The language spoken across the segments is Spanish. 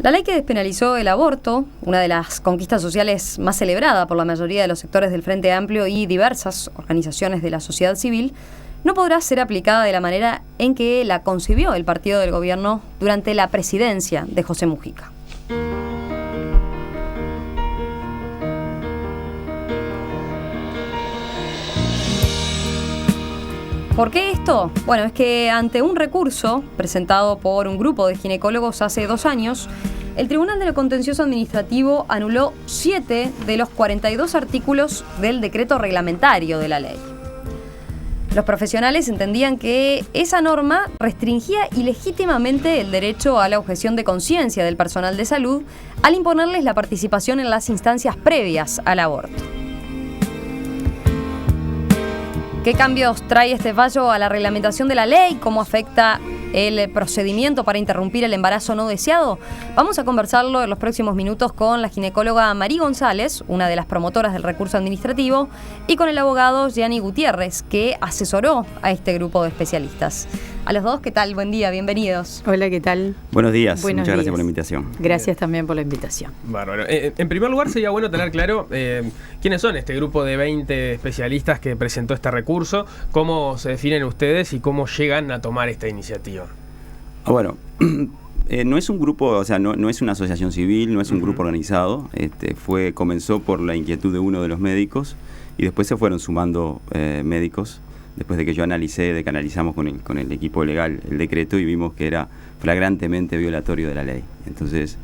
La ley que despenalizó el aborto, una de las conquistas sociales más celebrada por la mayoría de los sectores del Frente Amplio y diversas organizaciones de la sociedad civil, no podrá ser aplicada de la manera en que la concibió el partido del gobierno durante la presidencia de José Mujica. ¿Por qué esto? Bueno, es que ante un recurso presentado por un grupo de ginecólogos hace 2 años, el Tribunal de lo Contencioso Administrativo anuló 7 de los 42 artículos del decreto reglamentario de la ley. Los profesionales entendían que esa norma restringía ilegítimamente el derecho a la objeción de conciencia del personal de salud al imponerles la participación en las instancias previas al aborto. ¿Qué cambios trae este fallo a la reglamentación de la ley? ¿Cómo afecta el procedimiento para interrumpir el embarazo no deseado? Vamos a conversarlo en los próximos minutos con la ginecóloga María González, una de las promotoras del recurso administrativo, y con el abogado Gianni Gutiérrez, que asesoró a este grupo de especialistas. A los dos, ¿qué tal? Buen día, bienvenidos. Hola, ¿qué tal? Buenos días, Buenos muchas días. Gracias por la invitación. Gracias también por la invitación. Bárbaro. En primer lugar, sería bueno tener claro quiénes son este grupo de 20 especialistas que presentó este recurso, cómo se definen ustedes y cómo llegan a tomar esta iniciativa. Bueno, no es un grupo, o sea, no es una asociación civil, no es un grupo organizado. Comenzó por la inquietud de uno de los médicos y después se fueron sumando médicos. Después de que yo analizamos con el equipo legal el decreto y vimos que era flagrantemente violatorio de la ley. Entonces,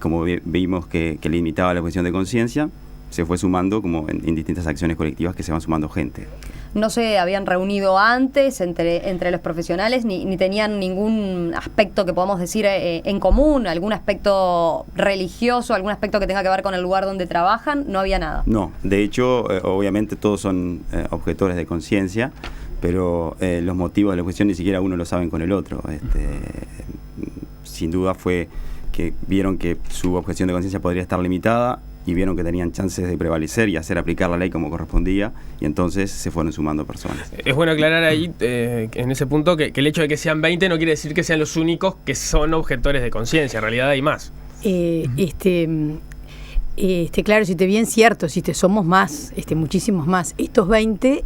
como vimos que limitaba la objeción de conciencia, se fue sumando como en distintas acciones colectivas que se van sumando gente. No se habían reunido antes entre los profesionales, ni tenían ningún aspecto que podamos decir en común, algún aspecto religioso, algún aspecto que tenga que ver con el lugar donde trabajan, no había nada. No, de hecho, obviamente todos son objetores de conciencia, pero los motivos de la objeción ni siquiera uno lo saben con el otro. Sin duda fue que vieron que su objeción de conciencia podría estar limitada y vieron que tenían chances de prevalecer y hacer aplicar la ley como correspondía, y entonces se fueron sumando personas. Es bueno aclarar ahí, en ese punto, que el hecho de que sean 20 no quiere decir que sean los únicos que son objetores de conciencia. En realidad hay más. Claro, bien cierto, somos más, muchísimos más. Estos 20,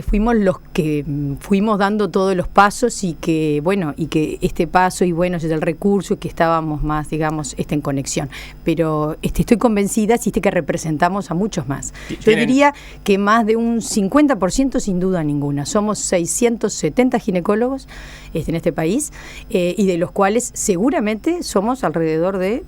fuimos los que fuimos dando todos los pasos y que este paso y es el recurso, que estábamos más, digamos, en conexión. Pero estoy convencida, que representamos a muchos más. Yo diría que más de un 50% sin duda ninguna. Somos 670 ginecólogos en este país y de los cuales seguramente somos alrededor de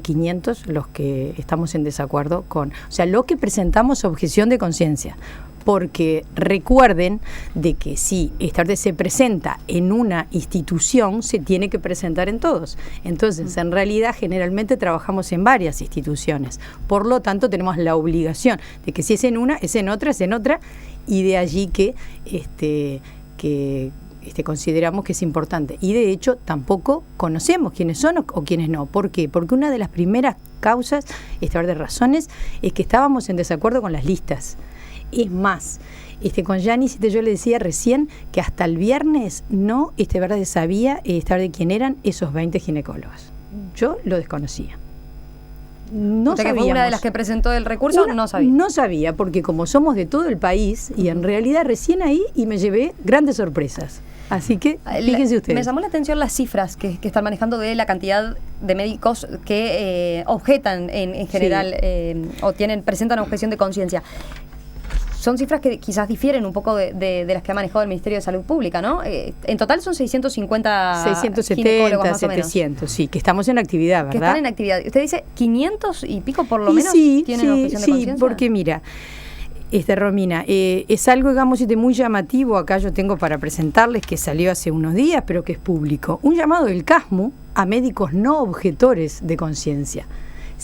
500 los que estamos en desacuerdo con, lo que presentamos objeción de conciencia, porque recuerden de que si se presenta en una institución, se tiene que presentar en todos. Entonces, en realidad, generalmente trabajamos en varias instituciones, por lo tanto tenemos la obligación de que si es en una, es en otra, y de allí que consideramos que es importante. Y de hecho tampoco conocemos quiénes son o quiénes no. ¿Por qué? Porque una de las primeras causas, de razones, es que estábamos en desacuerdo con las listas. Es más, con Gianni, yo le decía recién que hasta el viernes no sabía de quién eran esos 20 ginecólogos. Yo lo desconocía. No sabíamos. ¿Fue una de las que presentó el recurso? No sabía. No sabía, porque como somos de todo el país, y en realidad recién ahí, y me llevé grandes sorpresas. Así que, fíjense ustedes. Me llamó la atención las cifras que están manejando de la cantidad de médicos que objetan en general, sí. Presentan objeción de conciencia. Son cifras que quizás difieren un poco de las que ha manejado el Ministerio de Salud Pública, ¿no? En total son 670 ginecólogos más 700, o menos. Sí, que estamos en actividad, ¿verdad? Que están en actividad. Usted dice 500 y pico por lo menos tienen objeción de conciencia. Sí, porque mira, Romina, es algo, digamos, muy llamativo. Acá yo tengo para presentarles, que salió hace unos días, pero que es público. Un llamado del CASMU a médicos no objetores de conciencia.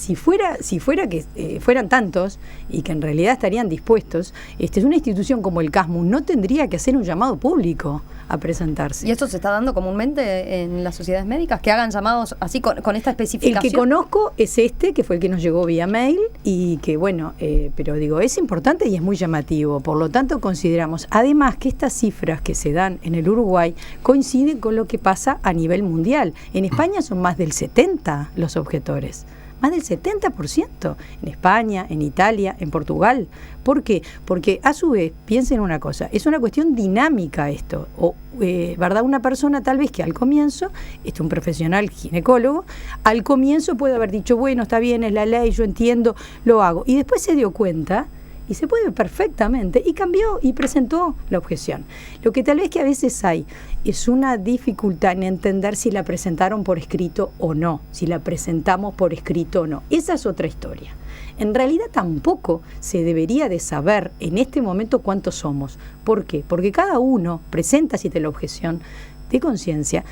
si fuera que fueran tantos y que en realidad estarían dispuestos, es una institución como el CASMU no tendría que hacer un llamado público a presentarse. ¿Y esto se está dando comúnmente en las sociedades médicas? ¿Que hagan llamados así con esta especificación? El que conozco es que fue el que nos llegó vía mail y que bueno, pero digo, es importante y es muy llamativo. Por lo tanto, consideramos, además, que estas cifras que se dan en el Uruguay coinciden con lo que pasa a nivel mundial. En España son más del 70% los objetores. Más del 70% en España, en Italia, en Portugal. ¿Por qué? Porque a su vez, piensen una cosa, es una cuestión dinámica esto. ¿Verdad? Una persona tal vez que al comienzo, un profesional ginecólogo, al comienzo puede haber dicho, bueno, está bien, es la ley, yo entiendo, lo hago. Y después se dio cuenta y se puede perfectamente, y cambió y presentó la objeción. Lo que tal vez que a veces hay es una dificultad en entender si la presentaron por escrito o no, si la presentamos por escrito o no. Esa es otra historia. En realidad tampoco se debería de saber en este momento cuántos somos. ¿Por qué? Porque cada uno presenta, si te la objeción de conciencia,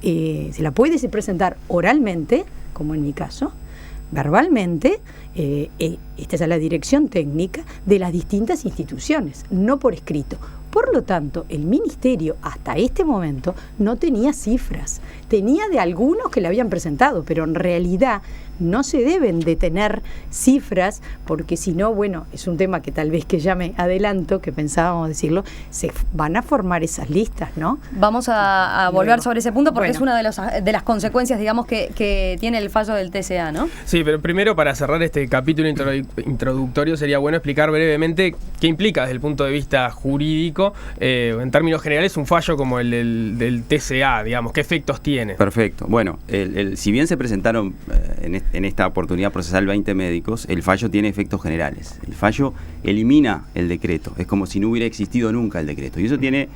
se la puede presentar oralmente, como en mi caso, verbalmente, esta es la dirección técnica de las distintas instituciones, no por escrito. Por lo tanto, el Ministerio hasta este momento no tenía cifras. Tenía de algunos que le habían presentado, pero en realidad no se deben de tener cifras, porque si no, bueno, es un tema que tal vez que ya me adelanto, que pensábamos decirlo, se van a formar esas listas, ¿no? Vamos a volver sobre ese punto porque bueno, es una de las consecuencias, digamos, que tiene el fallo del TCA, ¿no? Sí, pero primero, para cerrar este capítulo introductorio, sería bueno explicar brevemente qué implica desde el punto de vista jurídico, en términos generales, un fallo como el del TCA, digamos, qué efectos tiene. Perfecto. Bueno, si bien se presentaron en esta oportunidad procesal 20 médicos, el fallo tiene efectos generales. El fallo elimina el decreto. Es como si no hubiera existido nunca el decreto. Y eso tiene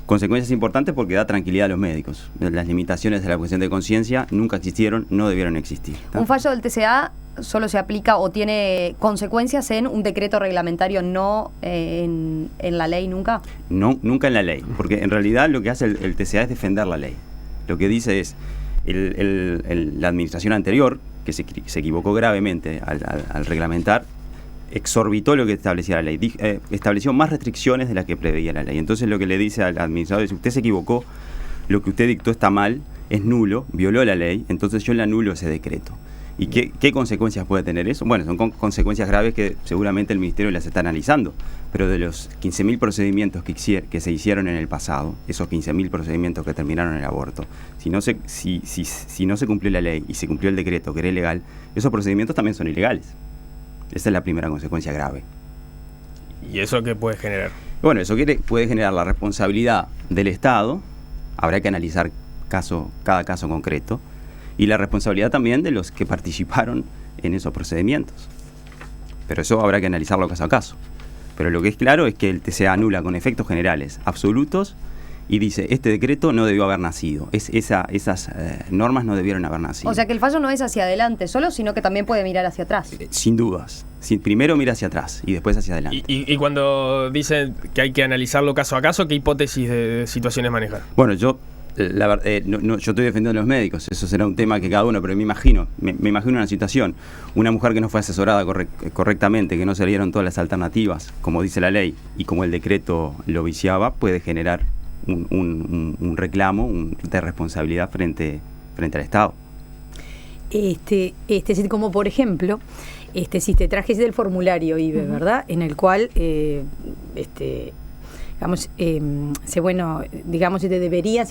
consecuencias importantes porque da tranquilidad a los médicos. Las limitaciones de la objeción de conciencia nunca existieron, no debieron existir. ¿Tá? Un fallo del TCA solo se aplica o tiene consecuencias en un decreto reglamentario, no en la ley nunca. No, nunca en la ley, porque en realidad lo que hace el TCA es defender la ley. Lo que dice es, la administración anterior, que se equivocó gravemente al reglamentar, exorbitó lo que establecía la ley, estableció más restricciones de las que preveía la ley. Entonces lo que le dice al administrador es, si usted se equivocó, lo que usted dictó está mal, es nulo, violó la ley, entonces yo le anulo ese decreto. ¿Y qué consecuencias puede tener eso? Bueno, son consecuencias graves que seguramente el Ministerio las está analizando, pero de los 15.000 procedimientos que se hicieron en el pasado, esos 15.000 procedimientos que terminaron en el aborto, si no se cumplió la ley y se cumplió el decreto que era ilegal, esos procedimientos también son ilegales. Esa es la primera consecuencia grave. ¿Y eso qué puede generar? Bueno, eso puede generar la responsabilidad del Estado, habrá que analizar cada caso concreto, y la responsabilidad también de los que participaron en esos procedimientos. Pero eso habrá que analizarlo caso a caso. Pero lo que es claro es que el TCA anula con efectos generales absolutos y dice, este decreto no debió haber nacido, esas normas no debieron haber nacido. O sea que el fallo no es hacia adelante solo, sino que también puede mirar hacia atrás. Sin dudas. Primero mira hacia atrás y después hacia adelante. Y cuando dicen que hay que analizarlo caso a caso, ¿qué hipótesis de situaciones manejar? Bueno, yo yo estoy defendiendo a los médicos, eso será un tema que cada uno, pero me imagino una situación, una mujer que no fue asesorada correctamente, que no se le dieron todas las alternativas, como dice la ley, y como el decreto lo viciaba, puede generar un reclamo de responsabilidad frente al Estado. Como por ejemplo, si te trajes del formulario IBE, ¿verdad? En el cual se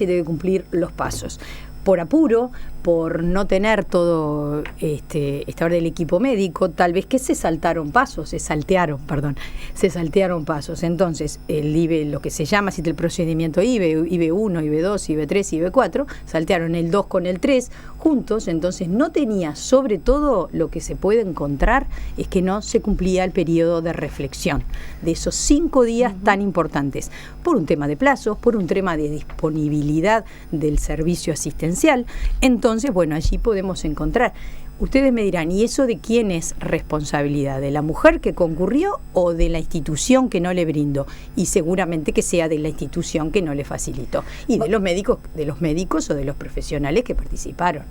debe cumplir los pasos. Por apuro, por no tener todo esta hora del equipo médico, tal vez que se saltearon pasos. Entonces, el IBE, lo que se llama el procedimiento IBE 1, IBE 2, IBE 3, IBE 4, saltearon el 2 con el 3 juntos, entonces no tenía, sobre todo lo que se puede encontrar es que no se cumplía el periodo de reflexión de esos 5 días tan importantes, por un tema de plazos, por un tema de disponibilidad del servicio asistencial. Entonces, bueno, allí podemos encontrar ustedes me dirán, ¿y eso de quién es responsabilidad? ¿De la mujer que concurrió o de la institución que no le brindó? Y seguramente que sea de la institución que no le facilitó. Y de los médicos o de los profesionales que participaron.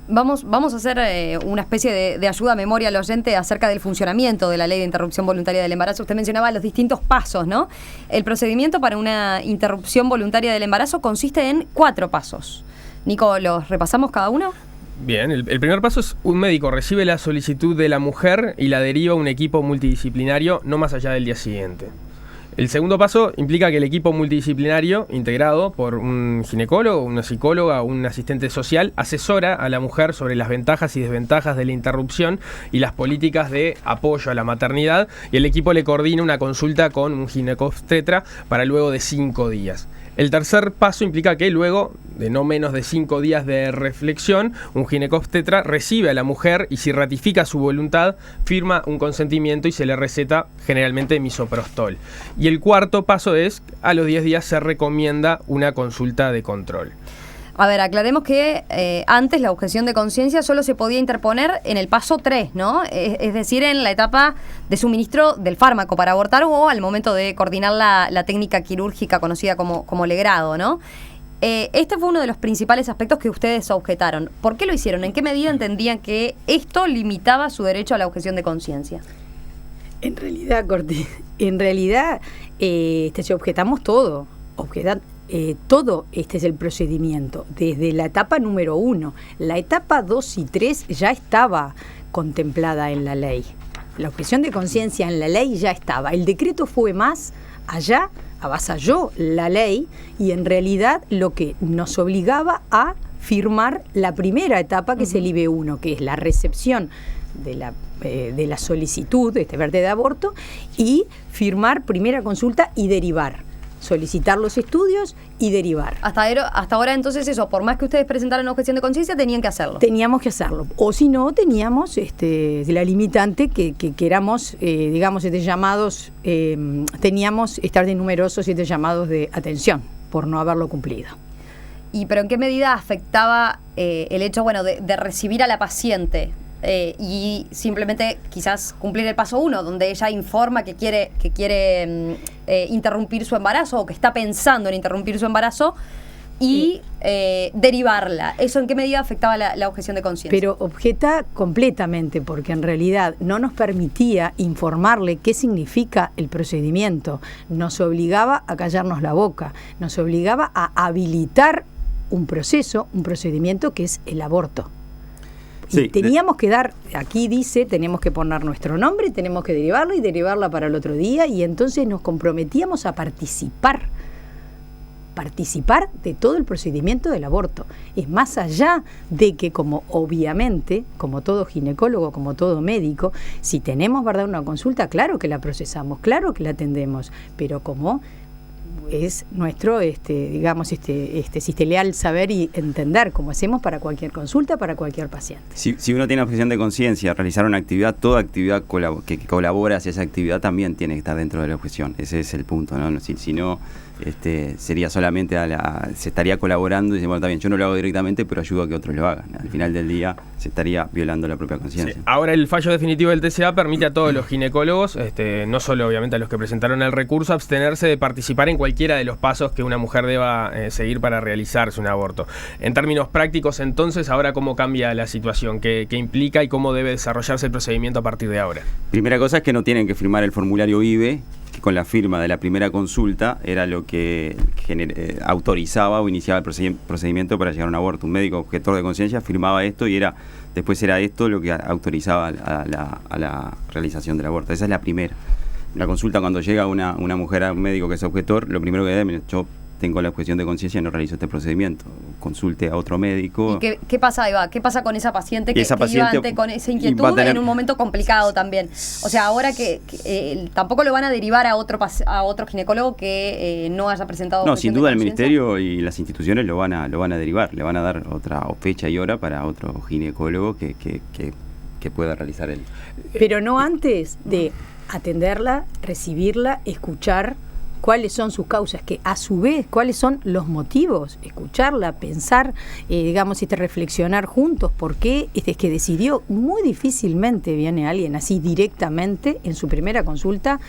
Vamos a hacer una especie de ayuda a memoria al oyente acerca del funcionamiento de la ley de interrupción voluntaria del embarazo. Usted mencionaba los distintos pasos, ¿no? El procedimiento para una interrupción voluntaria del embarazo consiste en 4 pasos. Nico, ¿los repasamos cada uno? Bien, el primer paso es: un médico recibe la solicitud de la mujer y la deriva a un equipo multidisciplinario no más allá del día siguiente. El segundo paso implica que el equipo multidisciplinario, integrado por un ginecólogo, una psicóloga o un asistente social, asesora a la mujer sobre las ventajas y desventajas de la interrupción y las políticas de apoyo a la maternidad, y el equipo le coordina una consulta con un ginecobstetra para luego de 5 días. El tercer paso implica que luego de no menos de 5 días de reflexión, un ginecobstetra recibe a la mujer y, si ratifica su voluntad, firma un consentimiento y se le receta generalmente misoprostol. Y el cuarto paso es: a los 10 días se recomienda una consulta de control. A ver, aclaremos que antes la objeción de conciencia solo se podía interponer en el paso 3, ¿no? Es decir, en la etapa de suministro del fármaco para abortar o al momento de coordinar la técnica quirúrgica conocida como legrado, ¿no? Este fue uno de los principales aspectos que ustedes objetaron. ¿Por qué lo hicieron? ¿En qué medida entendían que esto limitaba su derecho a la objeción de conciencia? En realidad, Corti, si objetamos todo. Todo este es el procedimiento, desde la etapa número 1. La etapa 2 y 3 ya estaba contemplada en la ley. La objeción de conciencia en la ley ya estaba. El decreto fue más allá, avasalló la ley y en realidad lo que nos obligaba a firmar la primera etapa, que es el IB1, que es la recepción de la solicitud de este verde de aborto, y firmar primera consulta y derivar. Solicitar los estudios y derivar. Hasta ahora entonces eso, por más que ustedes presentaran objeción de conciencia, tenían que hacerlo. Teníamos que hacerlo. O si no, teníamos la limitante que éramos, llamados, teníamos estar de numerosos 7 llamados de atención por no haberlo cumplido. ¿Pero en qué medida afectaba el hecho, de recibir a la paciente y simplemente quizás cumplir el paso 1, donde ella informa que quiere interrumpir su embarazo o que está pensando en interrumpir su embarazo y derivarla? ¿Eso en qué medida afectaba la objeción de conciencia? Pero objeta completamente, porque en realidad no nos permitía informarle qué significa el procedimiento. Nos obligaba a callarnos la boca, nos obligaba a habilitar un procedimiento que es el aborto. Y sí, teníamos que dar, aquí dice, tenemos que poner nuestro nombre, tenemos que derivarla y derivarla para el otro día, y entonces nos comprometíamos a participar de todo el procedimiento del aborto. Es más allá de que, como obviamente, como todo ginecólogo, como todo médico, si tenemos, ¿verdad?, una consulta, claro que la procesamos, claro que la atendemos, pero como es nuestro, leal saber y entender, como hacemos para cualquier consulta, para cualquier paciente. Si uno tiene objeción de conciencia, realizar una actividad, toda actividad que colabora hacia esa actividad también tiene que estar dentro de la objeción. Ese es el punto, ¿no? Si no, sería solamente se estaría colaborando y diciendo, bueno, está bien, yo no lo hago directamente, pero ayudo a que otros lo hagan. Al final del día se estaría violando la propia conciencia. Sí. Ahora el fallo definitivo del TCA permite a todos los ginecólogos, no solo obviamente a los que presentaron el recurso, abstenerse de participar en cualquiera de los pasos que una mujer deba seguir para realizarse un aborto. En términos prácticos, entonces, ahora ¿cómo cambia la situación? ¿Qué implica y cómo debe desarrollarse el procedimiento a partir de ahora? Primera cosa es que no tienen que firmar el formulario IBE, que con la firma de la primera consulta era lo que autorizaba o iniciaba el procedimiento para llegar a un aborto. Un médico objetor de conciencia firmaba esto y después era esto lo que autorizaba a la realización del aborto. Esa es la primera. La consulta, cuando llega una mujer a un médico que es objetor, lo primero que debe, yo tengo la objeción de conciencia y no realizo este procedimiento. Consulte a otro médico. ¿Y qué pasa, Eva? ¿Qué pasa con esa paciente que iba ante con esa inquietud en un momento complicado también? O sea, ahora que tampoco lo van a derivar a otro ginecólogo que no haya presentado. No, sin duda el ministerio y las instituciones lo van a derivar, le van a dar otra fecha y hora para otro ginecólogo que pueda realizar él. Pero no antes de atenderla, recibirla, escuchar cuáles son sus causas, que a su vez cuáles son los motivos, escucharla, pensar, digamos, reflexionar juntos, porque es que decidió. Muy difícilmente viene alguien así directamente en su primera consulta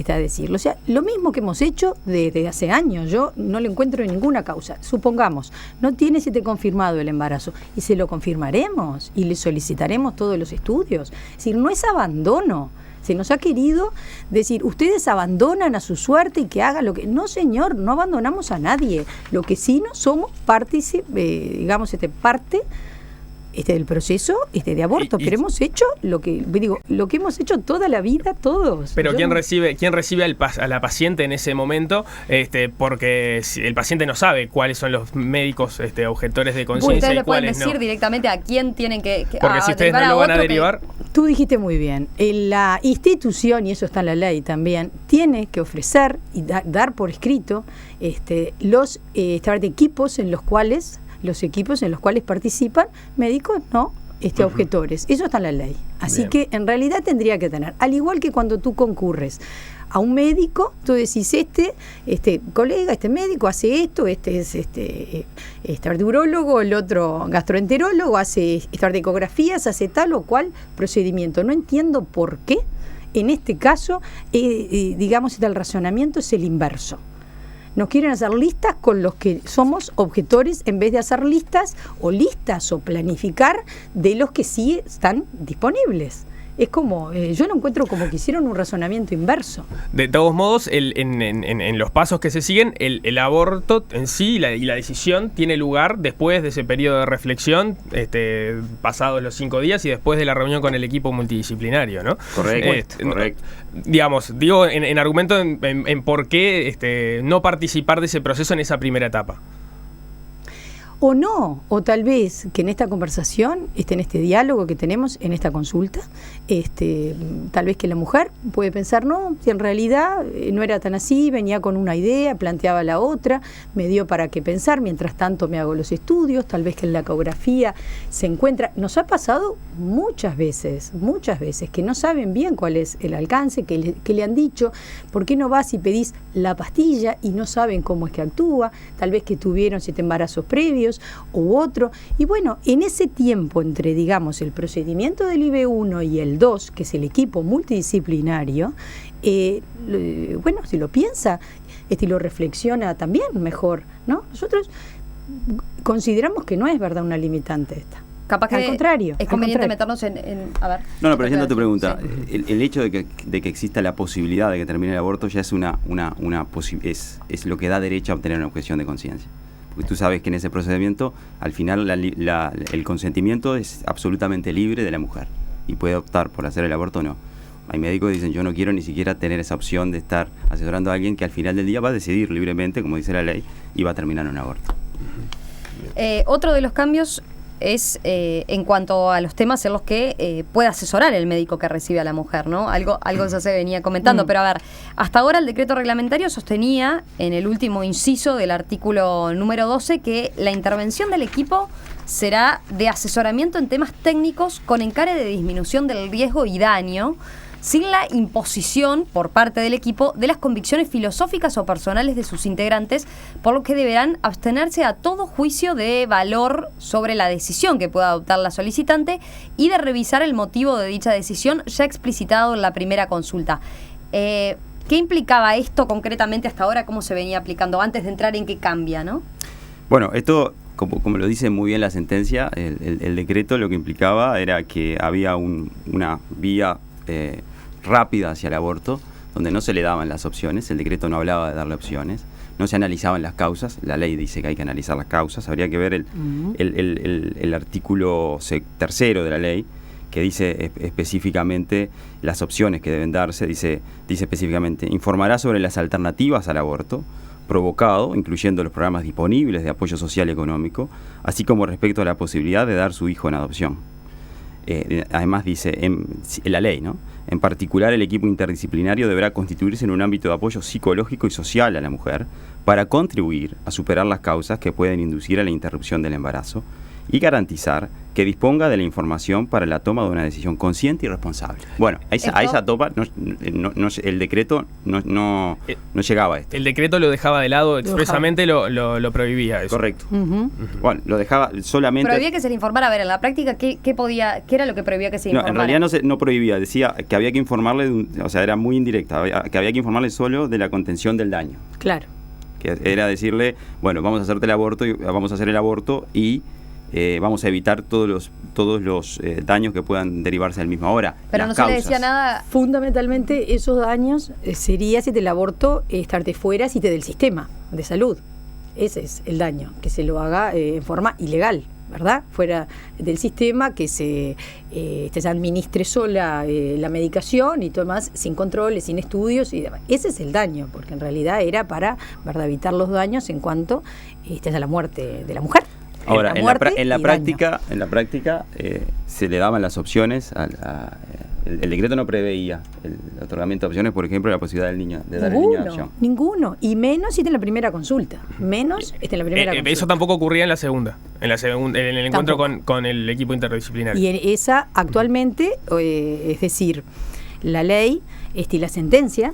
a decirlo. O sea, lo mismo que hemos hecho desde hace años. Yo no le encuentro ninguna causa. Supongamos, no tiene confirmado el embarazo, y se lo confirmaremos y le solicitaremos todos los estudios. Es decir, no es abandono. Se nos ha querido decir, ustedes abandonan a su suerte y que haga lo que... No, señor, no abandonamos a nadie. Lo que sí no somos parte del proceso de aborto, pero hemos hecho lo que hemos hecho toda la vida todos. Pero ¿quién recibe a la paciente en ese momento? Porque el paciente no sabe cuáles son los médicos objetores de conciencia. Ustedes le pueden cuáles decir no. directamente a quién tienen que porque si ustedes no lo van a derivar... Tú dijiste muy bien, la institución, y eso está en la ley también, tiene que ofrecer y dar por escrito los equipos en los cuales participan médicos objetores. Eso está en la ley. Así que en realidad tendría que tener, al igual que cuando tú concurres a un médico, tú decís, colega, este médico hace esto, es urologo, el otro gastroenterólogo, hace ecografías, hace tal o cual procedimiento. No entiendo por qué en este caso, el razonamiento es el inverso. Nos quieren hacer listas con los que somos objetores en vez de hacer listas o planificar de los que sí están disponibles. Es como, yo lo encuentro como que hicieron un razonamiento inverso. De todos modos, en los pasos que se siguen, el aborto en sí y la decisión tiene lugar después de ese periodo de reflexión, pasados los 5 días y después de la reunión con el equipo multidisciplinario, ¿no? Correcto. Digo, en argumento en por qué no participar de ese proceso en esa primera etapa. O no, o tal vez que en esta conversación, en este diálogo que tenemos, en esta consulta, tal vez que la mujer puede pensar, no, si en realidad no era tan así, venía con una idea, planteaba la otra, me dio para qué pensar, mientras tanto me hago los estudios, tal vez que en la ecografía se encuentra. Nos ha pasado muchas veces, que no saben bien cuál es el alcance, que le han dicho, ¿por qué no vas y pedís la pastilla? Y no saben cómo es que actúa, tal vez que tuvieron 7 embarazos previos, u otro, y bueno, en ese tiempo entre, el procedimiento del IB1 y el 2, que es el equipo multidisciplinario, si lo piensa, y lo reflexiona también mejor, ¿no? Nosotros consideramos que no es verdad una limitante esta. Capaz que al contrario, es conveniente meternos en a ver. No, pero yendo a tu pregunta, sí. el hecho de que exista la posibilidad de que termine el aborto ya es es lo que da derecho a obtener una objeción de conciencia. Porque tú sabes que en ese procedimiento, al final, el consentimiento es absolutamente libre de la mujer y puede optar por hacer el aborto o no. Hay médicos que dicen, yo no quiero ni siquiera tener esa opción de estar asesorando a alguien que al final del día va a decidir libremente, como dice la ley, y va a terminar en un aborto. Otro de los cambios es en cuanto a los temas en los que puede asesorar el médico que recibe a la mujer, ¿no? Algo ya se venía comentando, pero a ver, hasta ahora el decreto reglamentario sostenía en el último inciso del artículo número 12 que la intervención del equipo será de asesoramiento en temas técnicos con encare de disminución del riesgo y daño, sin la imposición por parte del equipo de las convicciones filosóficas o personales de sus integrantes, por lo que deberán abstenerse a todo juicio de valor sobre la decisión que pueda adoptar la solicitante y de revisar el motivo de dicha decisión ya explicitado en la primera consulta. ¿Qué implicaba esto concretamente hasta ahora? ¿Cómo se venía aplicando antes de entrar en qué cambia, no? Bueno, esto, como lo dice muy bien la sentencia, el decreto lo que implicaba era que había una vía rápida hacia el aborto, donde no se le daban las opciones, el decreto no hablaba de darle opciones, no se analizaban las causas, la ley dice que hay que analizar las causas, habría que ver el artículo 3 de la ley, que dice específicamente las opciones que deben darse, dice específicamente, informará sobre las alternativas al aborto provocado, incluyendo los programas disponibles de apoyo social y económico, así como respecto a la posibilidad de dar su hijo en adopción. Además dice en la ley, ¿no? En particular, el equipo interdisciplinario deberá constituirse en un ámbito de apoyo psicológico y social a la mujer para contribuir a superar las causas que pueden inducir a la interrupción del embarazo y garantizar que disponga de la información para la toma de una decisión consciente y responsable. Bueno, a esa toma el decreto no llegaba a esto. El decreto lo dejaba de lado, expresamente lo prohibía eso. Correcto. Bueno, lo dejaba solamente... Prohibía que se le informara. A ver, en la práctica, ¿qué era lo que prohibía que se le informara? En realidad no prohibía, decía que había que informarle, o sea, era muy indirecta, que había que informarle solo de la contención del daño. Claro. Que era decirle, bueno, vamos a hacerte el aborto y vamos a hacer el aborto y vamos a evitar todos los daños que puedan derivarse del mismo. Ahora, pero no se le decía nada. Fundamentalmente esos daños sería si te el aborto estarte fuera, si te del sistema de salud. Ese es el daño, que se lo haga en forma ilegal, ¿verdad? Fuera del sistema, que se administre sola la medicación y todo más, sin controles, sin estudios y demás. Ese es el daño, porque en realidad era para, ¿verdad?, evitar los daños en cuanto a la muerte de la mujer. Ahora, en la práctica se le daban las opciones. El decreto no preveía el otorgamiento de opciones, por ejemplo, la posibilidad del niño de dar al niño adopción. Ninguno, y menos si está en la primera consulta. Eso tampoco ocurría en la segunda, en el encuentro con el equipo interdisciplinario. Y en esa actualmente, es decir, la ley y la sentencia,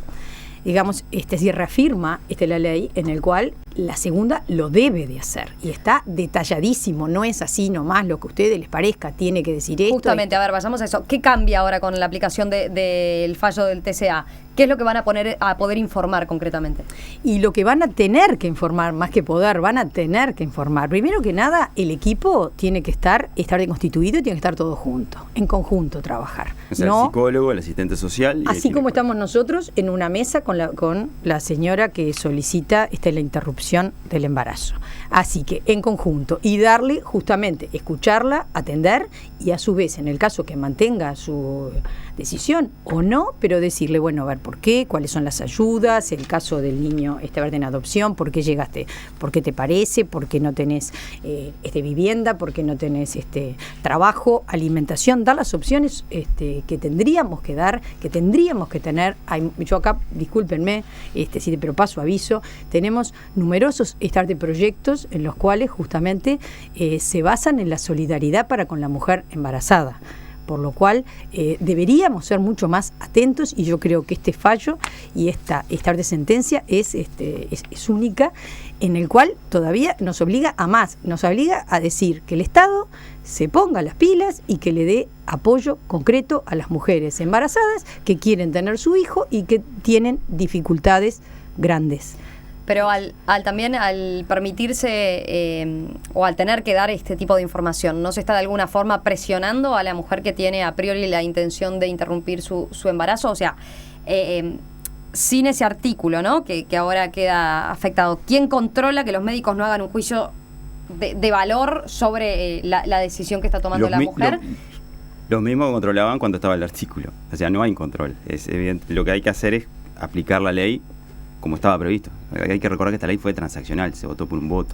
digamos, sí reafirma la ley en el cual la segunda lo debe de hacer y está detalladísimo, no es así nomás lo que a ustedes les parezca, tiene que decir esto. Justamente, a ver, vayamos a eso. ¿Qué cambia ahora con la aplicación del fallo del TCA? ¿Qué es lo que van a poder informar concretamente? Y lo que van a tener que informar, más que poder, van a tener que informar. Primero que nada, el equipo tiene que estar constituido y tiene que estar todo junto, en conjunto trabajar. O sea, el psicólogo, el asistente social. Así como estamos nosotros en una mesa con la señora que solicita la interrupción del embarazo. Así que en conjunto y darle justamente, escucharla, atender y a su vez, en el caso que mantenga su decisión o no, pero decirle, bueno, a ver por qué, cuáles son las ayudas, el caso del niño en adopción, por qué llegaste, por qué te parece, por qué no tenés vivienda, por qué no tenés trabajo, alimentación, dar las opciones que tendríamos que dar, que tendríamos que tener. Yo acá, discúlpenme, pero paso aviso, tenemos numerosos proyectos en los cuales justamente se basan en la solidaridad para con la mujer embarazada. Por lo cual deberíamos ser mucho más atentos y yo creo que este fallo y esta sentencia es única, en el cual todavía nos obliga a más, nos obliga a decir que el Estado se ponga las pilas y que le dé apoyo concreto a las mujeres embarazadas que quieren tener su hijo y que tienen dificultades grandes. Pero también al permitirse o al tener que dar este tipo de información, ¿no se está de alguna forma presionando a la mujer que tiene a priori la intención de interrumpir su embarazo? O sea, sin ese artículo, ¿no?, que ahora queda afectado, ¿quién controla que los médicos no hagan un juicio de valor sobre la decisión que está tomando la mujer? Los mismos controlaban cuando estaba el artículo. O sea, no hay control. Es evidente. Lo que hay que hacer es aplicar la ley como estaba previsto. Hay que recordar que esta ley fue transaccional, se votó por un voto.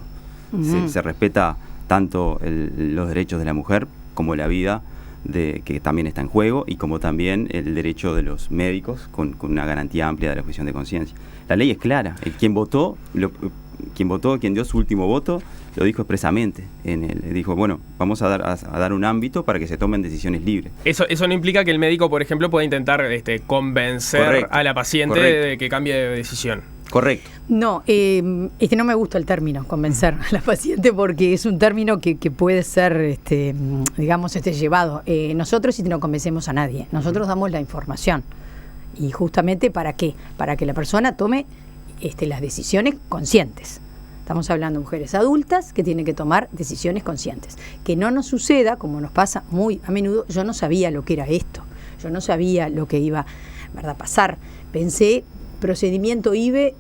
Se respeta tanto los derechos de la mujer como la vida que también está en juego y como también el derecho de los médicos con una garantía amplia de la objeción de conciencia. La ley es clara. Quien dio su último voto, lo dijo expresamente. Dijo, bueno, vamos a dar un ámbito para que se tomen decisiones libres. Eso no implica que el médico, por ejemplo, pueda intentar convencer a la paciente de que cambie de decisión. Correcto. No, no me gusta el término convencer a la paciente porque es un término que puede ser, llevado. Nosotros no convencemos a nadie, nosotros damos la información. ¿Y justamente para qué? Para que la persona tome las decisiones conscientes. Estamos hablando de mujeres adultas que tienen que tomar decisiones conscientes. Que no nos suceda, como nos pasa muy a menudo, yo no sabía lo que era esto, yo no sabía lo que iba a pasar. Pensé, procedimiento IVE,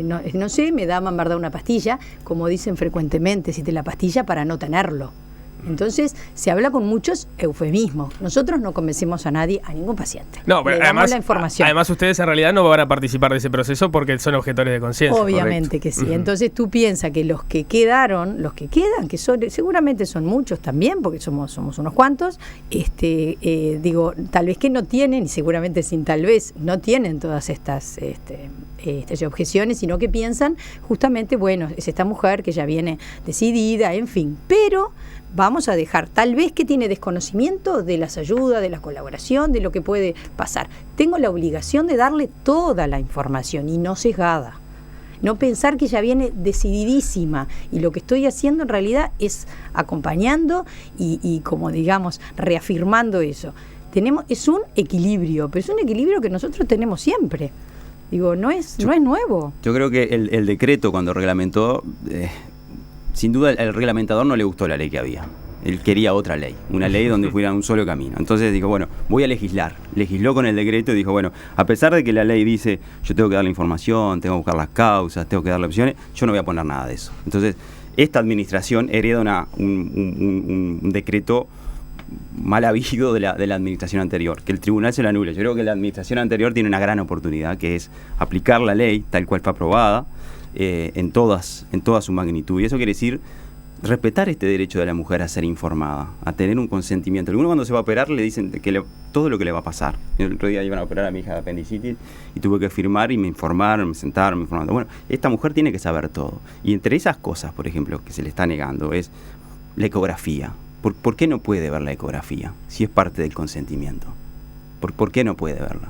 no sé, me daban una pastilla, como dicen frecuentemente, la pastilla para no tenerlo. Entonces se habla con muchos eufemismos. Nosotros no convencemos a nadie, a ningún paciente. No, pero le damos además, la información. Además ustedes en realidad no van a participar de ese proceso porque son objetores de conciencia. Obviamente que sí. Entonces tú piensas que los que quedan, que seguramente son muchos también, porque somos unos cuantos, digo, tal vez que no tienen, y seguramente sin tal vez, no tienen todas estas objeciones, sino que piensan justamente, bueno, es esta mujer que ya viene decidida, en fin, pero vamos a dejar, tal vez que tiene desconocimiento de las ayudas, de la colaboración, de lo que puede pasar. Tengo la obligación de darle toda la información y no sesgada. No pensar que ella viene decididísima, y lo que estoy haciendo en realidad es acompañando y como digamos, reafirmando eso. Es un equilibrio, pero es un equilibrio que nosotros tenemos siempre. Digo, no es nuevo. Yo creo que el decreto cuando reglamentó, sin duda el reglamentador no le gustó la ley que había. Él quería otra ley, una ley donde fuera un solo camino. Entonces dijo, bueno, voy a legislar. Legisló con el decreto y dijo, bueno, a pesar de que la ley dice, yo tengo que dar la información, tengo que buscar las causas, tengo que dar las opciones, yo no voy a poner nada de eso. Entonces, esta administración hereda un decreto mal habido de la administración anterior, que el tribunal se lo anula. Yo creo que la administración anterior tiene una gran oportunidad, que es aplicar la ley tal cual fue aprobada, en toda su magnitud. Y eso quiere decir respetar este derecho de la mujer a ser informada, a tener un consentimiento. Uno cuando se va a operar le dicen todo lo que le va a pasar. El otro día iban a operar a mi hija de apendicitis y tuve que firmar y me informaron, me sentaron, me informaron. Bueno, esta mujer tiene que saber todo. Y entre esas cosas, por ejemplo, que se le está negando es la ecografía. ¿Por qué no puede ver la ecografía si es parte del consentimiento? ¿Por qué no puede verla?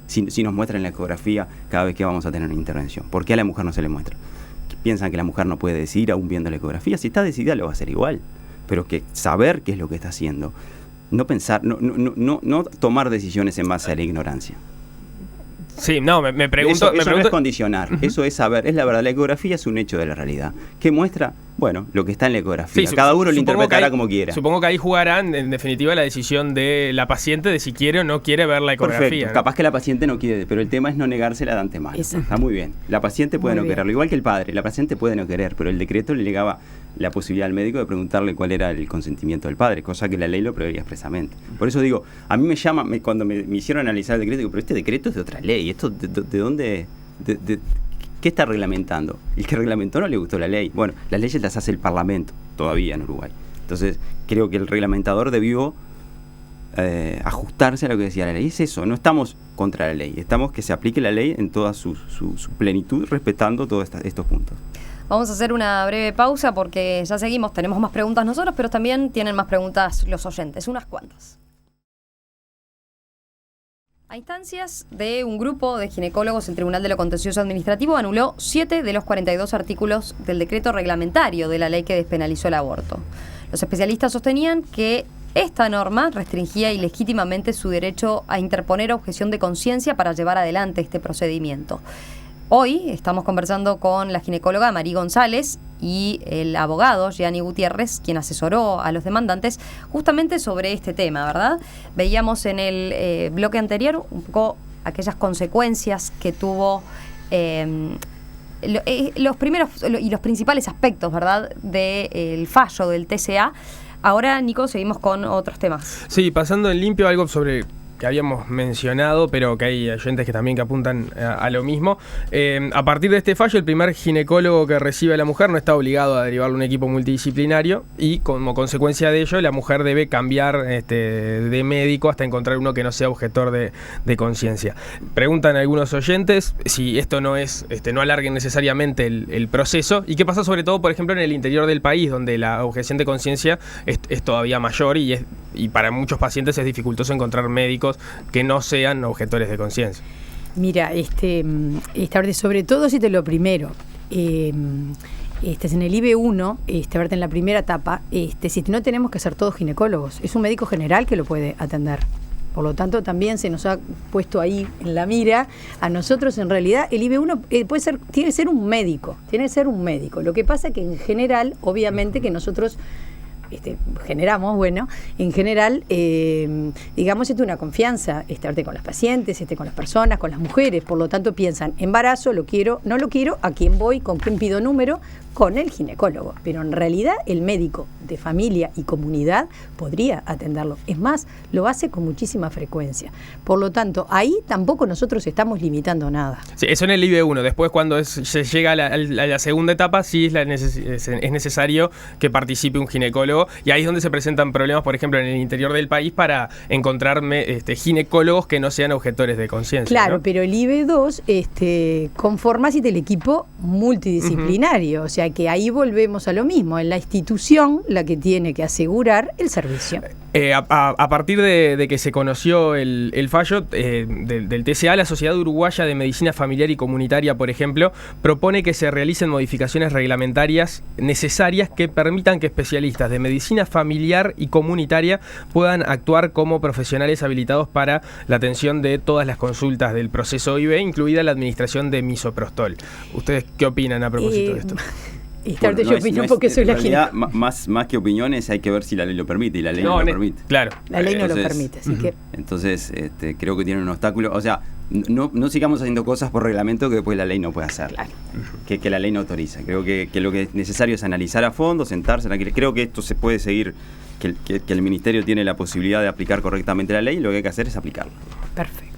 Si nos muestran la ecografía cada vez que vamos a tener una intervención, ¿por qué a la mujer no se le muestra? Piensan que la mujer no puede decidir aún viendo la ecografía. Si está decidida lo va a hacer igual, pero que saber qué es lo que está haciendo, no pensar, no tomar decisiones en base a la ignorancia. Sí, no, me pregunto... Eso no es condicionar, eso es saber, es la verdad. La ecografía es un hecho de la realidad. ¿Qué muestra? Bueno, lo que está en la ecografía. Sí, cada uno lo interpretará como quiera. Supongo que ahí jugarán, en definitiva, la decisión de la paciente de si quiere o no quiere ver la ecografía. Perfecto, ¿no? Capaz que la paciente no quiere, pero el tema es no negársela de antemano. Exacto. Está muy bien. La paciente puede no quererlo, igual que el padre. La paciente puede no querer, pero el decreto le negaba la posibilidad al médico de preguntarle cuál era el consentimiento del padre, cosa que la ley lo preveía expresamente. Por eso digo, a mí me llama, cuando me hicieron analizar el decreto, digo, pero este decreto es de otra ley. ¿Esto de dónde...? ¿Qué está reglamentando? El que reglamentó no le gustó la ley. Bueno, las leyes las hace el Parlamento, todavía en Uruguay. Entonces, creo que el reglamentador debió ajustarse a lo que decía la ley. Es eso, no estamos contra la ley, estamos que se aplique la ley en toda su plenitud, respetando todos estos puntos. Vamos a hacer una breve pausa porque ya seguimos, tenemos más preguntas nosotros, pero también tienen más preguntas los oyentes, unas cuantas. A instancias de un grupo de ginecólogos, el Tribunal de lo Contencioso Administrativo anuló 7 de los 42 artículos del decreto reglamentario de la ley que despenalizó el aborto. Los especialistas sostenían que esta norma restringía ilegítimamente su derecho a interponer objeción de conciencia para llevar adelante este procedimiento. Hoy estamos conversando con la ginecóloga Marí González y el abogado Gianni Gutiérrez, quien asesoró a los demandantes justamente sobre este tema, ¿verdad? Veíamos en el bloque anterior un poco aquellas consecuencias que tuvo los primeros y los principales aspectos, ¿verdad?, del fallo del TCA. Ahora, Nico, seguimos con otros temas. Sí, pasando en limpio algo sobre que habíamos mencionado, pero que hay oyentes que también que apuntan a lo mismo. A partir de este fallo, el primer ginecólogo que recibe a la mujer no está obligado a derivarle un equipo multidisciplinario y como consecuencia de ello, la mujer debe cambiar de médico hasta encontrar uno que no sea objetor de conciencia. Preguntan algunos oyentes si esto no es, no alargue necesariamente el proceso y qué pasa sobre todo, por ejemplo, en el interior del país, donde la objeción de conciencia es todavía mayor y para muchos pacientes es dificultoso encontrar médicos que no sean objetores de conciencia. Mira, sobre todo si te lo primero, en el IB1, en la primera etapa, si no tenemos que ser todos ginecólogos, es un médico general que lo puede atender. Por lo tanto, también se nos ha puesto ahí en la mira a nosotros. En realidad, el IB1 tiene que ser un médico. Lo que pasa es que en general, obviamente que nosotros generamos, en general, digamos, una confianza, con las pacientes, con las personas, con las mujeres. Por lo tanto, piensan, embarazo, lo quiero, no lo quiero, a quién voy, con quién pido número, con el ginecólogo, pero en realidad el médico de familia y comunidad podría atenderlo. Es más, lo hace con muchísima frecuencia. Por lo tanto, ahí tampoco nosotros estamos limitando nada. Sí, eso en el IB1. Después, cuando se llega a la segunda etapa, sí es necesario que participe un ginecólogo, y ahí es donde se presentan problemas, por ejemplo, en el interior del país para encontrar ginecólogos que no sean objetores de conciencia. Claro, ¿no? pero el IB2 conforma el equipo multidisciplinario, o sea que ahí volvemos a lo mismo, en la institución la que tiene que asegurar el servicio. A partir de que se conoció el fallo del TCA, la Sociedad Uruguaya de Medicina Familiar y Comunitaria, por ejemplo, propone que se realicen modificaciones reglamentarias necesarias que permitan que especialistas de medicina familiar y comunitaria puedan actuar como profesionales habilitados para la atención de todas las consultas del proceso IB, incluida la administración de misoprostol. ¿Ustedes qué opinan a propósito de esto? Bueno, yo opino porque soy la ginecóloga. Más que opiniones hay que ver si la ley lo permite, y la ley no lo permite. Claro. La ley no lo permite, así que... Entonces, creo que tiene un obstáculo. O sea, no sigamos haciendo cosas por reglamento que después la ley no puede hacer. Claro. Que la ley no autoriza. Creo que lo que es necesario es analizar a fondo, sentarse. Creo que esto se puede seguir, que el Ministerio tiene la posibilidad de aplicar correctamente la ley, y lo que hay que hacer es aplicarla. Perfecto.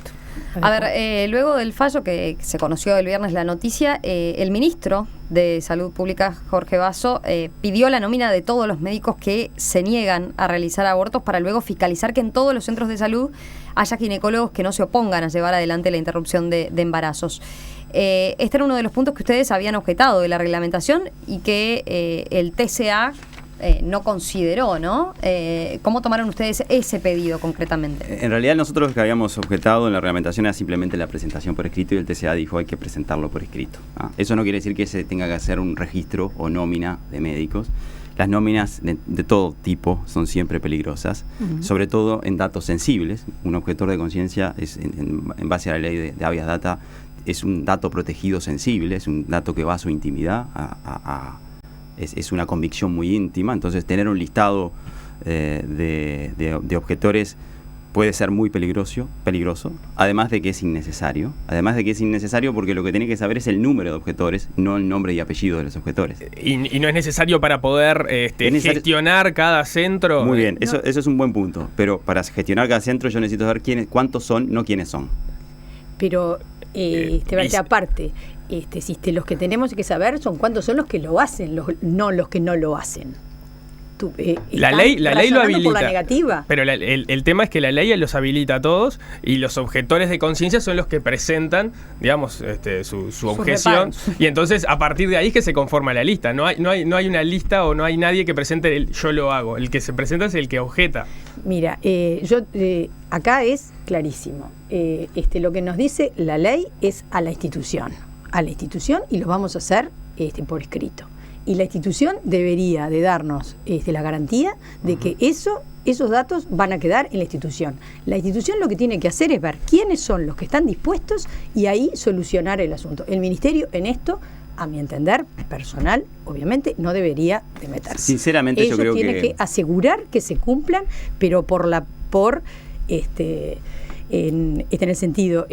A ver, luego del fallo que se conoció el viernes la noticia, el ministro de Salud Pública, Jorge Basso, pidió la nómina de todos los médicos que se niegan a realizar abortos para luego fiscalizar que en todos los centros de salud haya ginecólogos que no se opongan a llevar adelante la interrupción de embarazos. Este era uno de los puntos que ustedes habían objetado de la reglamentación y que el TCA no consideró, ¿no? ¿Cómo tomaron ustedes ese pedido concretamente? En realidad nosotros lo que habíamos objetado en la reglamentación era simplemente la presentación por escrito, y el TCA dijo hay que presentarlo por escrito. Eso no quiere decir que se tenga que hacer un registro o nómina de médicos. Las nóminas de todo tipo son siempre peligrosas, sobre todo en datos sensibles. Un objetor de conciencia es, en base a la ley de habeas data, es un dato protegido sensible, es un dato que va a su intimidad, es una convicción muy íntima. Entonces tener un listado de objetores puede ser muy peligroso, además de que es innecesario. Porque lo que tiene que saber es el número de objetores, no el nombre y apellido de los objetores. Y no es necesario para poder gestionar cada centro. Muy bien, eso es un buen punto. Pero para gestionar cada centro yo necesito saber cuántos son, no quiénes son. Pero, aparte, los que tenemos que saber son cuántos son los que lo hacen, no los que no lo hacen. La ley lo habilita. Por la negativa. Pero el tema es que la ley los habilita a todos, y los objetores de conciencia son los que presentan, digamos, su objeción. Y entonces, a partir de ahí es que se conforma la lista. No hay una lista, o no hay nadie que presente el yo lo hago. El que se presenta es el que objeta. Mira, acá es clarísimo. Lo que nos dice la ley es a la institución, y lo vamos a hacer por escrito. Y la institución debería de darnos la garantía de que esos datos van a quedar en la institución. La institución lo que tiene que hacer es ver quiénes son los que están dispuestos y ahí solucionar el asunto. El Ministerio en esto, a mi entender, personal, obviamente, no debería de meterse. Sinceramente, yo creo que... Ellos tienen que asegurar que se cumplan, pero en el sentido,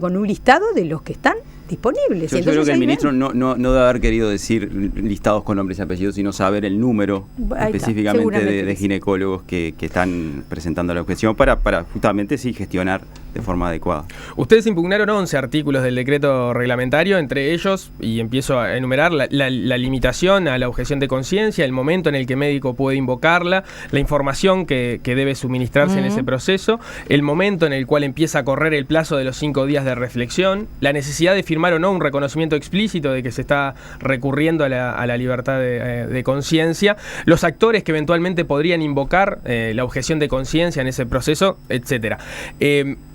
con un listado de los que están disponibles. Yo creo que el ministro no debe haber querido decir listados con nombres y apellidos, sino saber el número específicamente de ginecólogos que están presentando la objeción para justamente gestionar de forma adecuada. Ustedes impugnaron 11 artículos del decreto reglamentario, entre ellos, y empiezo a enumerar, la limitación a la objeción de conciencia, el momento en el que el médico puede invocarla, la información que debe suministrarse en ese proceso, el momento en el cual empieza a correr el plazo de los 5 días de reflexión, la necesidad de firmar o no un reconocimiento explícito de que se está recurriendo a la libertad de conciencia, los actores que eventualmente podrían invocar la objeción de conciencia en ese proceso, etcétera.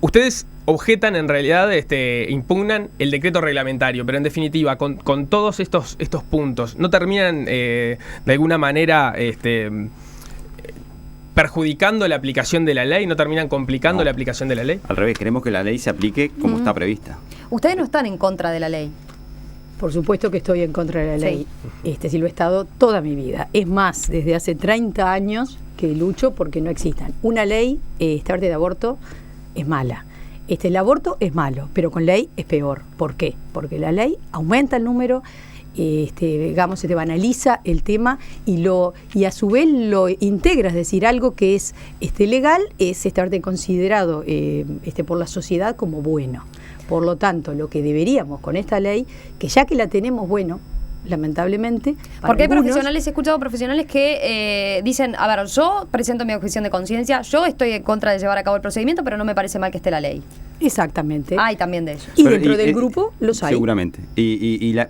Ustedes objetan, en realidad, impugnan el decreto reglamentario, pero en definitiva, con todos estos puntos, ¿no terminan de alguna manera perjudicando la aplicación de la ley? ¿No terminan complicando la aplicación de la ley? Al revés, queremos que la ley se aplique como está prevista. Ustedes no están en contra de la ley. Por supuesto que estoy en contra de la ley. Sí, lo he estado toda mi vida. Es más, desde hace 30 años que lucho porque no existan. Una ley de aborto es mala. El aborto es malo, pero con ley es peor. ¿Por qué? Porque la ley aumenta el número digamos, se te banaliza el tema y a su vez lo integra, es decir, algo que es legal es estarte considerado por la sociedad como bueno. Por lo tanto, lo que deberíamos con esta ley, que ya que la tenemos, bueno, lamentablemente. Porque hay profesionales, he escuchado profesionales que dicen, a ver, yo presento mi objeción de conciencia, yo estoy en contra de llevar a cabo el procedimiento, pero no me parece mal que esté la ley. Exactamente. Hay también de ellos. Y dentro del grupo los hay. Seguramente.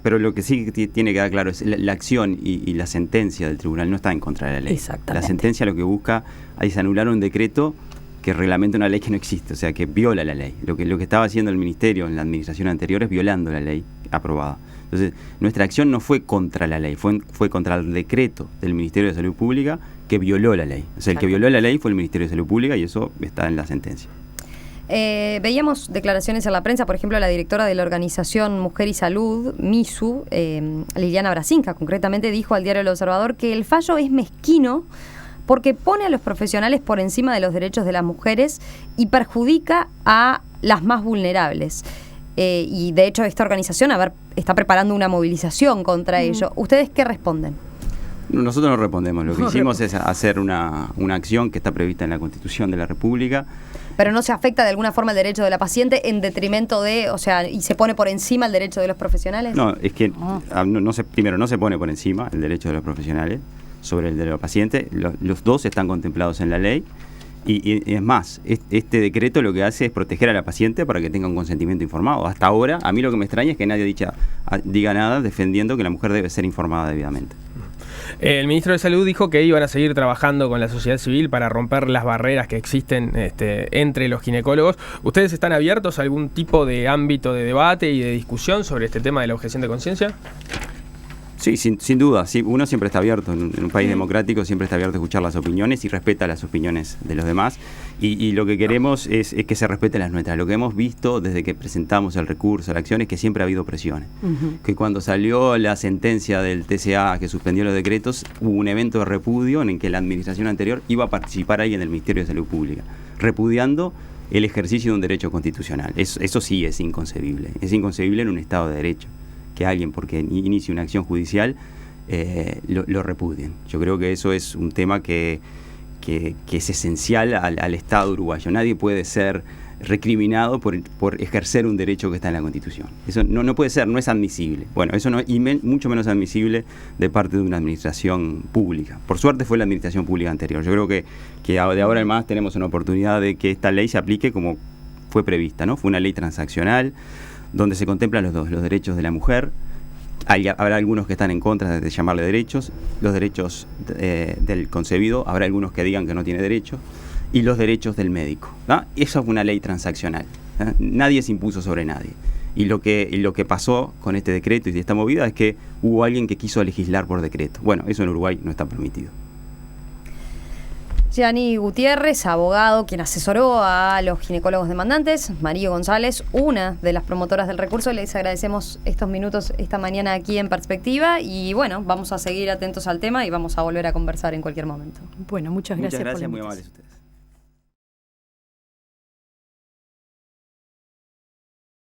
Pero lo que sí tiene que quedar claro es la acción y la sentencia del tribunal no está en contra de la ley. Exactamente. La sentencia lo que busca es anular un decreto que reglamenta una ley que no existe, o sea, que viola la ley. Lo que estaba haciendo el ministerio en la administración anterior es violando la ley aprobada. Entonces, nuestra acción no fue contra la ley, fue contra el decreto del Ministerio de Salud Pública que violó la ley. O sea, el que violó la ley fue el Ministerio de Salud Pública y eso está en la sentencia. Veíamos declaraciones en la prensa, por ejemplo, la directora de la organización Mujer y Salud, MISU, Liliana Brasinca, concretamente dijo al diario El Observador que el fallo es mezquino porque pone a los profesionales por encima de los derechos de las mujeres y perjudica a las más vulnerables. Y de hecho esta organización está preparando una movilización contra ello. ¿Ustedes qué responden? Nosotros no respondemos. Lo que hicimos es hacer una acción que está prevista en la Constitución de la República. Pero no se afecta de alguna forma el derecho de la paciente en detrimento de, o sea, y se pone por encima el derecho de los profesionales. No, es que primero no se pone por encima el derecho de los profesionales sobre el de los pacientes. Los dos están contemplados en la ley. Y es más, este decreto lo que hace es proteger a la paciente para que tenga un consentimiento informado. Hasta ahora, a mí lo que me extraña es que nadie diga nada defendiendo que la mujer debe ser informada debidamente. El ministro de Salud dijo que iban a seguir trabajando con la sociedad civil para romper las barreras que existen entre los ginecólogos. ¿Ustedes están abiertos a algún tipo de ámbito de debate y de discusión sobre este tema de la objeción de conciencia? Sí, sin duda. Sí, uno siempre está abierto. En un país democrático siempre está abierto a escuchar las opiniones y respeta las opiniones de los demás. Y lo que queremos es que se respeten las nuestras. Lo que hemos visto desde que presentamos el recurso, la acción, es que siempre ha habido presiones. Que cuando salió la sentencia del TCA que suspendió los decretos, hubo un evento de repudio en el que la administración anterior iba a participar alguien del Ministerio de Salud Pública, repudiando el ejercicio de un derecho constitucional. Eso sí es inconcebible. Es inconcebible en un Estado de Derecho que alguien, porque inicie una acción judicial, lo repudien. Yo creo que eso es un tema que es esencial al Estado uruguayo. Nadie puede ser recriminado por ejercer un derecho que está en la Constitución. Eso no puede ser, no es admisible. Bueno, eso no, y mucho menos admisible de parte de una administración pública. Por suerte fue la administración pública anterior. Yo creo que de ahora en más tenemos una oportunidad de que esta ley se aplique como fue prevista, ¿no? Fue una ley transaccional donde se contemplan los derechos de la mujer. Habrá algunos que están en contra de llamarle derechos, los derechos del concebido, habrá algunos que digan que no tiene derechos, y los derechos del médico, ¿no? Eso es una ley transaccional, ¿no? Nadie se impuso sobre nadie. Y lo que pasó con este decreto y esta movida es que hubo alguien que quiso legislar por decreto. Bueno, eso en Uruguay no está permitido. Gianni Gutiérrez, abogado, quien asesoró a los ginecólogos demandantes, Mario González, una de las promotoras del recurso. Les agradecemos estos minutos esta mañana aquí en Perspectiva y bueno, vamos a seguir atentos al tema y vamos a volver a conversar en cualquier momento. Bueno, muchas gracias. Muchas gracias, muy amables ustedes.